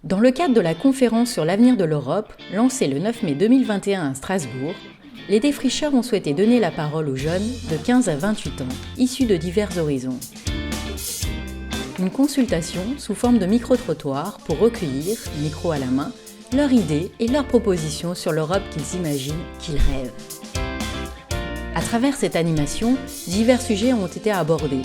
Dans le cadre de la conférence sur l'avenir de l'Europe, lancée le 9 mai 2021 à Strasbourg, les défricheurs ont souhaité donner la parole aux jeunes de 15 à 28 ans, issus de divers horizons. Une consultation sous forme de micro-trottoir pour recueillir, micro à la main, leurs idées et leurs propositions sur l'Europe qu'ils imaginent, qu'ils rêvent. À travers cette animation, divers sujets ont été abordés.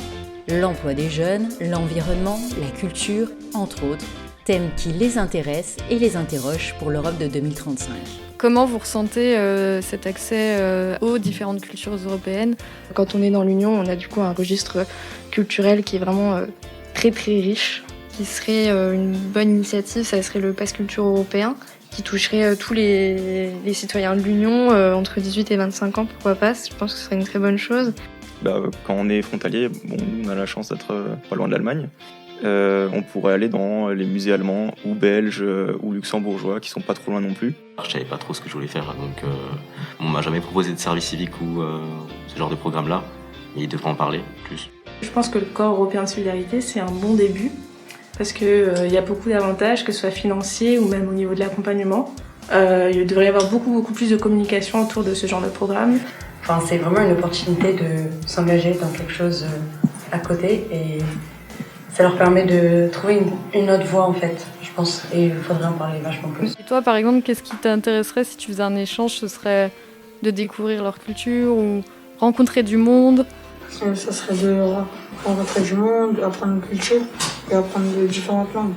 L'emploi des jeunes, l'environnement, la culture, entre autres, thèmes qui les intéressent et les interrogent pour l'Europe de 2035. Comment vous ressentez cet accès aux différentes cultures européennes ? Quand on est dans l'Union, on a du coup un registre culturel qui est vraiment très très riche. Qui serait une bonne initiative, ça serait le Pass Culture européen, qui toucherait tous les citoyens de l'Union entre 18 et 25 ans, pourquoi pas. Je pense que ce serait une très bonne chose. Quand on est frontalier, on a la chance d'être pas loin de l'Allemagne. On pourrait aller dans les musées allemands ou belges ou luxembourgeois qui sont pas trop loin non plus. Je savais pas trop ce que je voulais faire, donc on m'a jamais proposé de service civique ou ce genre de programme-là. Il devrait en parler plus. Je pense que le corps européen de solidarité, c'est un bon début parce qu'il y a beaucoup d'avantages, que ce soit financier ou même au niveau de l'accompagnement. Il devrait y avoir beaucoup plus de communication autour de ce genre de programme. C'est vraiment une opportunité de s'engager dans quelque chose à côté et ça leur permet de trouver une autre voie en fait, je pense, et il faudrait en parler vachement plus. Et toi par exemple, qu'est-ce qui t'intéresserait si tu faisais un échange ? Ce serait de découvrir leur culture ou rencontrer du monde ? Ça serait de rencontrer du monde, apprendre une culture et apprendre de différentes langues.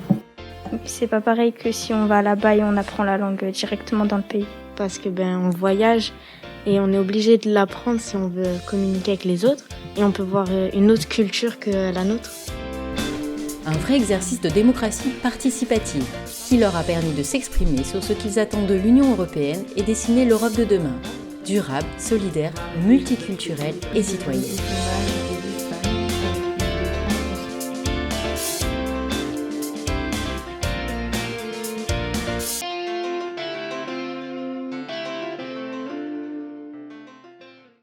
C'est pas pareil que si on va là-bas et on apprend la langue directement dans le pays. Parce que on voyage et on est obligé de l'apprendre si on veut communiquer avec les autres et on peut voir une autre culture que la nôtre. Un vrai exercice de démocratie participative qui leur a permis de s'exprimer sur ce qu'ils attendent de l'Union européenne et dessiner l'Europe de demain, durable, solidaire, multiculturelle et citoyenne.